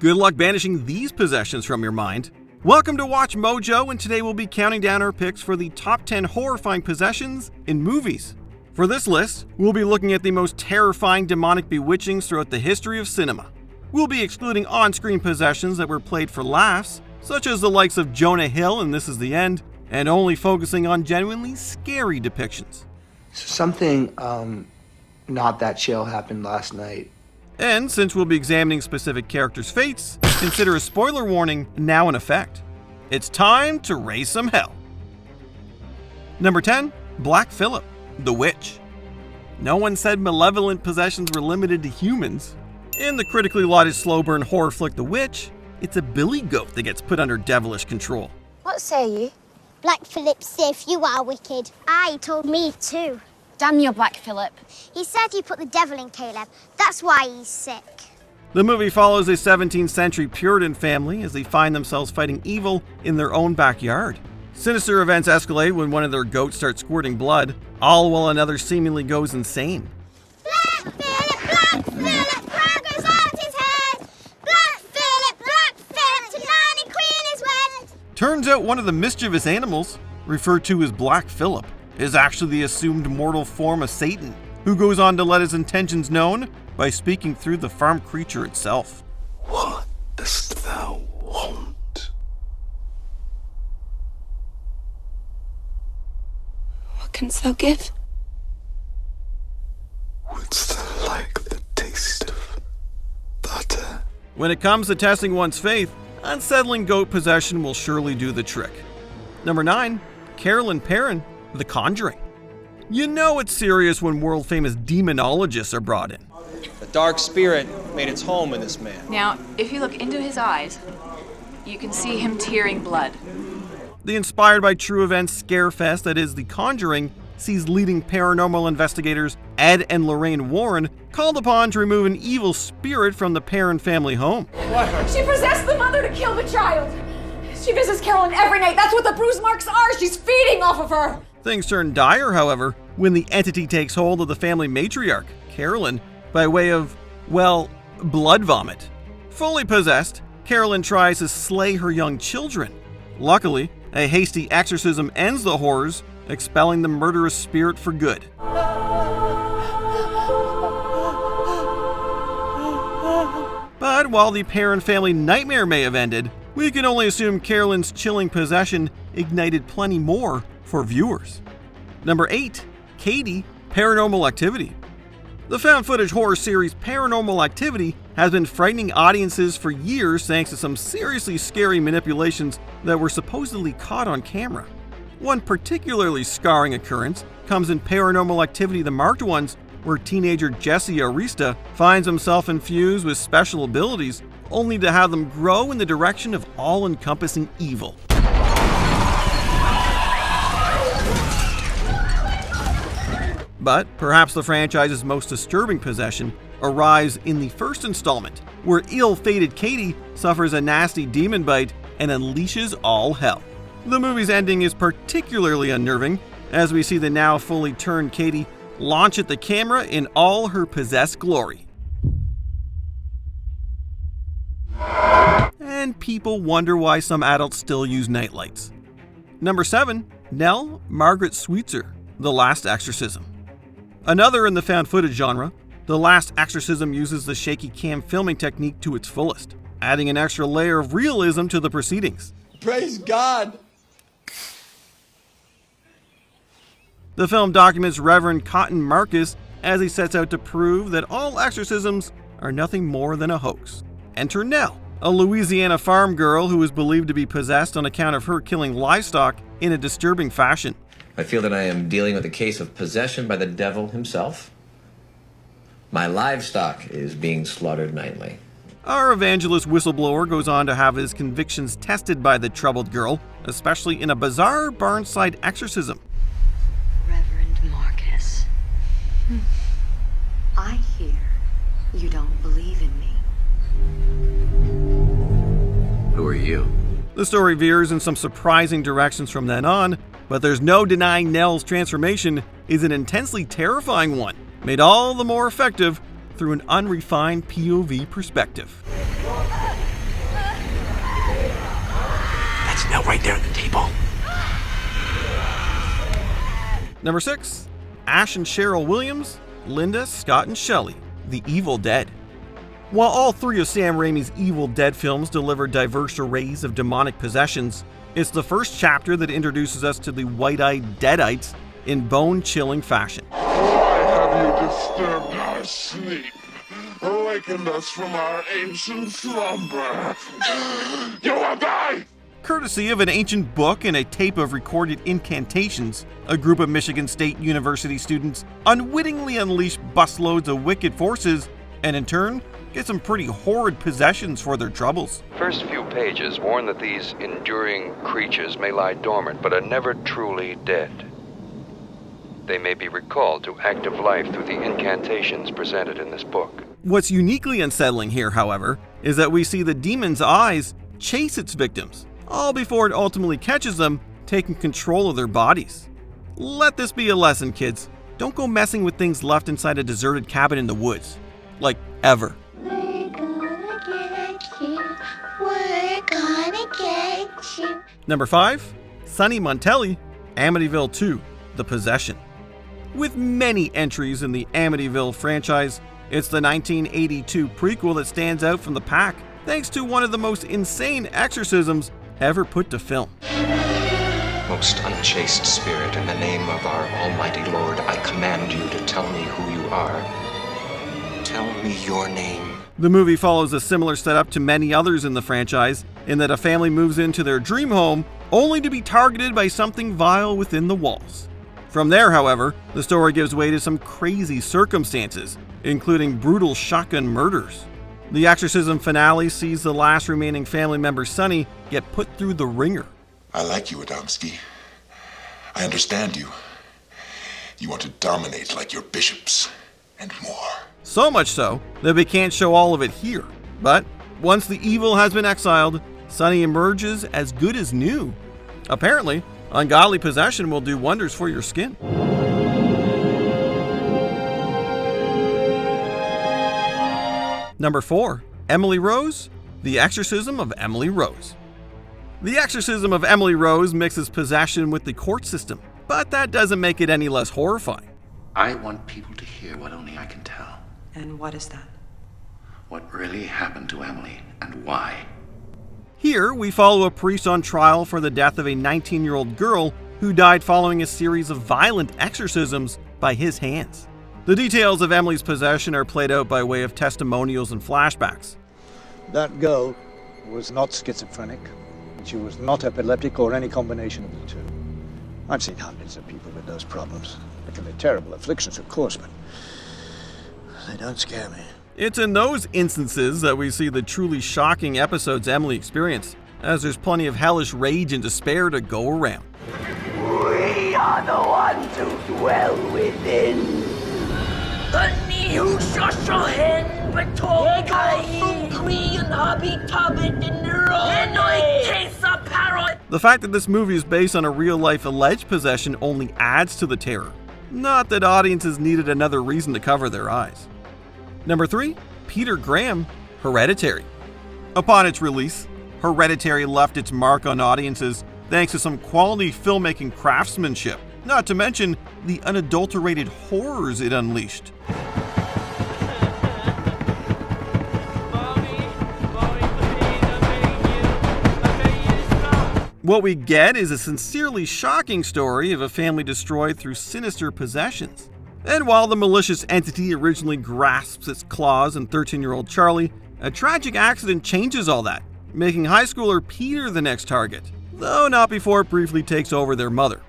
Good luck banishing these possessions from your mind. Welcome to Watch Mojo, and today we'll be counting down our picks for the top 10 horrifying possessions in movies. For this list, we'll be looking at the most terrifying demonic bewitchings throughout the history of cinema. We'll be excluding on-screen possessions that were played for laughs, such as the likes of Jonah Hill in This Is the End, and only focusing on genuinely scary depictions. Something not that chill happened last night. And since we'll be examining specific characters' fates, consider a spoiler warning now in effect. It's time to raise some hell. Number 10, Black Phillip, the Witch. No one said malevolent possessions were limited to humans. In the critically lauded slow burn horror flick The Witch, it's a billy goat that gets put under devilish control. What say you? Black Phillip says you are wicked. He told me too. Damn your Black Phillip. He said you put the devil in Caleb. That's why he's sick. The movie follows a 17th century Puritan family as they find themselves fighting evil in their own backyard. Sinister events escalate when one of their goats starts squirting blood, all while another seemingly goes insane. Black Phillip, progress out his head. Black Phillip, tonight the queen is wed. Turns out one of the mischievous animals, referred to as Black Phillip, is actually the assumed mortal form of Satan, who goes on to let his intentions known by speaking through the farm creature itself. What dost thou want? What canst thou give? Wouldst thou like the taste of butter? When it comes to testing one's faith, unsettling goat possession will surely do the trick. Number 9, Carolyn Perron, The Conjuring. You know it's serious when world-famous demonologists are brought in. The dark spirit made its home in this man. Now, if you look into his eyes, you can see him tearing blood. The inspired by true events scarefest that is The Conjuring sees leading paranormal investigators Ed and Lorraine Warren called upon to remove an evil spirit from the Perron family home. She possessed the mother to kill the child. She visits Carolyn every night. That's what the bruise marks are. She's feeding off of her. Things turn dire, however, when the entity takes hold of the family matriarch, Carolyn, by way of, well, blood vomit. Fully possessed, Carolyn tries to slay her young children. Luckily, a hasty exorcism ends the horrors, expelling the murderous spirit for good. But while the Perron family nightmare may have ended, we can only assume Carolyn's chilling possession ignited plenty more for viewers. Number 8, Katie, Paranormal Activity. The found footage horror series Paranormal Activity has been frightening audiences for years thanks to some seriously scary manipulations that were supposedly caught on camera. One particularly scarring occurrence comes in Paranormal Activity The Marked Ones, where teenager Jesse Arista finds himself infused with special abilities only to have them grow in the direction of all-encompassing evil. But perhaps the franchise's most disturbing possession arrives in the first installment, where ill-fated Katie suffers a nasty demon bite and unleashes all hell. The movie's ending is particularly unnerving, as we see the now fully turned Katie launch at the camera in all her possessed glory. And people wonder why some adults still use nightlights. Number 7, Nell Margaret Sweetser, The Last Exorcism. Another in the found footage genre, The Last Exorcism uses the shaky cam filming technique to its fullest, adding an extra layer of realism to the proceedings. Praise God! The film documents Reverend Cotton Marcus as he sets out to prove that all exorcisms are nothing more than a hoax. Enter Nell, a Louisiana farm girl who is believed to be possessed on account of her killing livestock in a disturbing fashion. I feel that I am dealing with a case of possession by the devil himself. My livestock is being slaughtered nightly. Our evangelist whistleblower goes on to have his convictions tested by the troubled girl, especially in a bizarre barnside exorcism. Reverend Marcus, I hear you don't believe in me. Who are you? The story veers in some surprising directions from then on, but there's no denying Nell's transformation is an intensely terrifying one, made all the more effective through an unrefined POV perspective. It's now right there on the table. Number 6. Ashen Cheryl Williams, Linda, Scott, and Shelley, The Evil Dead. While all 3 of Sam Raimi's Evil Dead films deliver diverse arrays of demonic possessions, it's the first chapter that introduces us to the white-eyed deadites in bone-chilling fashion. Why have you disturbed our sleep? Awakened us from our ancient slumber. You will die! Courtesy of an ancient book and a tape of recorded incantations, a group of Michigan State University students unwittingly unleash busloads of wicked forces and in turn get some pretty horrid possessions for their troubles. First few pages warn that these enduring creatures may lie dormant but are never truly dead. They may be recalled to active life through the incantations presented in this book. What's uniquely unsettling here, however, is that we see the demon's eyes chase its victims, all before it ultimately catches them, taking control of their bodies. Let this be a lesson, kids. Don't go messing with things left inside a deserted cabin in the woods. Like, ever. We're gonna get you. We're gonna get you. Number 5. Sonny Montelli, Amityville 2, The Possession. With many entries in the Amityville franchise, it's the 1982 prequel that stands out from the pack, thanks to one of the most insane exorcisms ever put to film. Most unchaste spirit, in the name of our almighty Lord, I command you to tell me who you are. Tell me your name. The movie follows a similar setup to many others in the franchise, in that a family moves into their dream home only to be targeted by something vile within the walls. From there, however, the story gives way to some crazy circumstances, including brutal shotgun murders. The exorcism finale sees the last remaining family member, Sonny, get put through the ringer. I like you, Adamski. I understand you. You want to dominate like your bishops, and more. So much so that we can't show all of it here. But once the evil has been exiled, Sonny emerges as good as new. Apparently, ungodly possession will do wonders for your skin. Number 4. Emily Rose, The Exorcism of Emily Rose. The Exorcism of Emily Rose mixes possession with the court system, but that doesn't make it any less horrifying. I want people to hear what only I can tell. And what is that? What really happened to Emily and why. Here, we follow a priest on trial for the death of a 19-year-old girl who died following a series of violent exorcisms by his hands. The details of Emily's possession are played out by way of testimonials and flashbacks. That girl was not schizophrenic. She was not epileptic or any combination of the two. I've seen hundreds of people with those problems. They can be terrible afflictions, of course, but they don't scare me. It's in those instances that we see the truly shocking episodes Emily experienced, as there's plenty of hellish rage and despair to go around. We are the ones who dwell within. The fact that this movie is based on a real-life alleged possession only adds to the terror. Not that audiences needed another reason to cover their eyes. Number 3. Peter Graham, Hereditary. Upon its release, Hereditary left its mark on audiences thanks to some quality filmmaking craftsmanship, not to mention the unadulterated horrors it unleashed. What we get is a sincerely shocking story of a family destroyed through sinister possessions. And while the malicious entity originally grasps its claws in 13-year-old Charlie, a tragic accident changes all that, making high schooler Peter the next target, though not before it briefly takes over their mother.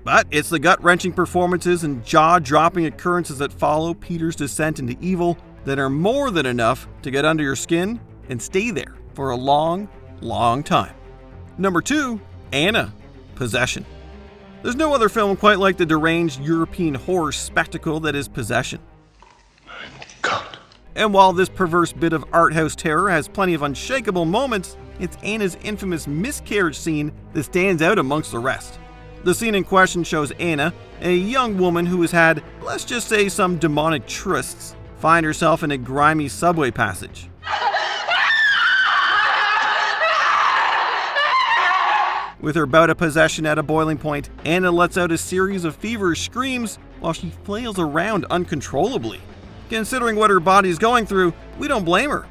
But it's the gut-wrenching performances and jaw-dropping occurrences that follow Peter's descent into evil that are more than enough to get under your skin and stay there for a long, long time. Number 2, Anna, Possession. There's no other film quite like the deranged European horror spectacle that is Possession. God. And while this perverse bit of art house terror has plenty of unshakable moments, it's Anna's infamous miscarriage scene that stands out amongst the rest. The scene in question shows Anna, a young woman who has had, let's just say, some demonic trysts, find herself in a grimy subway passage. With her bout of possession at a boiling point, Anna lets out a series of feverish screams while she flails around uncontrollably. Considering what her body's going through, we don't blame her.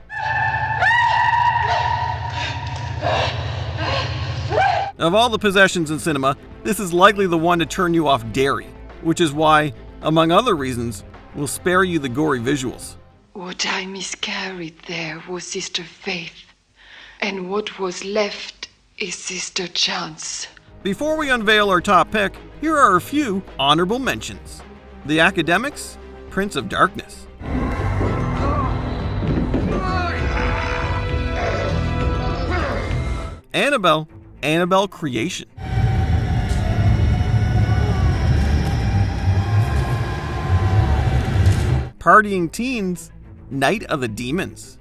Of all the possessions in cinema, this is likely the one to turn you off dairy, which is why, among other reasons, we'll spare you the gory visuals. What I miscarried there was Sister Faith, and what was left is Sister Chance. Before we unveil our top pick, here are a few honorable mentions. The Academics, Prince of Darkness. Annabelle, Annabelle Creation. Partying Teens, Night of the Demons.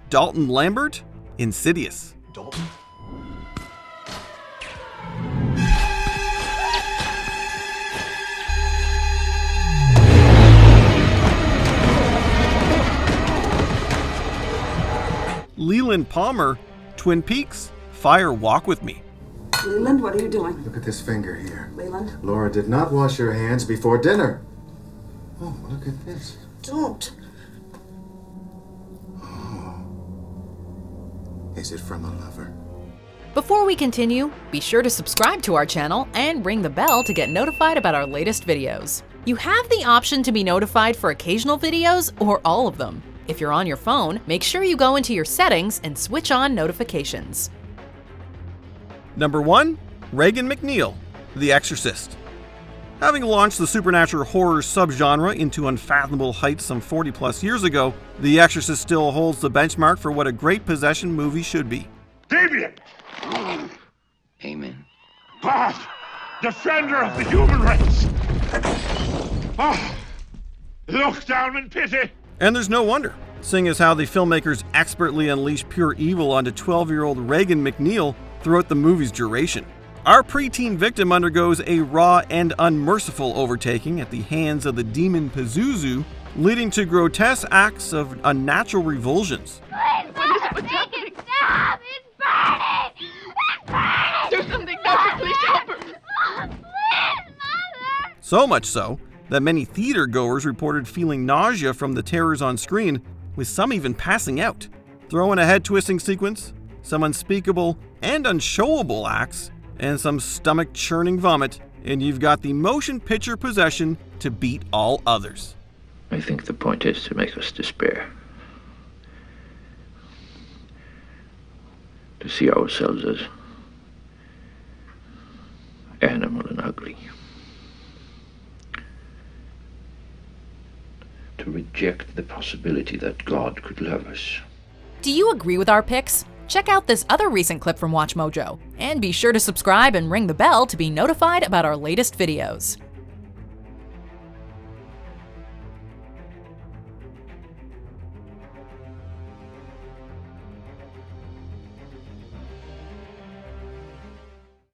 Dalton Lambert, Insidious. Dalton? Leland Palmer, Twin Peaks, Fire Walk With Me. Leland, what are you doing? Look at this finger here. Leland? Laura did not wash her hands before dinner. Oh, look at this. Don't. Oh. Is it from a lover? Before we continue, be sure to subscribe to our channel and ring the bell to get notified about our latest videos. You have the option to be notified for occasional videos or all of them. If you're on your phone, make sure you go into your settings and switch on notifications. Number 1, Regan McNeil, The Exorcist. Having launched the supernatural horror subgenre into unfathomable heights some 40 plus years ago, The Exorcist still holds the benchmark for what a great possession movie should be. Damien! Amen. God! Defender of the human race! Oh, look down in pity! And there's no wonder, seeing as how the filmmakers expertly unleash pure evil onto 12-year-old Regan McNeil throughout the movie's duration. Our preteen victim undergoes a raw and unmerciful overtaking at the hands of the demon Pazuzu, leading to grotesque acts of unnatural revulsions. Please, Mother, make it stop! It's burning! It's burning! Do something, Doctor, please help her! Oh, please, Mother! So much so that many theater goers reported feeling nausea from the terrors on screen, with some even passing out. Throw in a head-twisting sequence, some unspeakable and unshowable acts, and some stomach-churning vomit, and you've got the motion picture possession to beat all others. I think the point is to make us despair. To see ourselves as animal and ugly. To reject the possibility that God could love us. Do you agree with our picks? Check out this other recent clip from WatchMojo, and be sure to subscribe and ring the bell to be notified about our latest videos.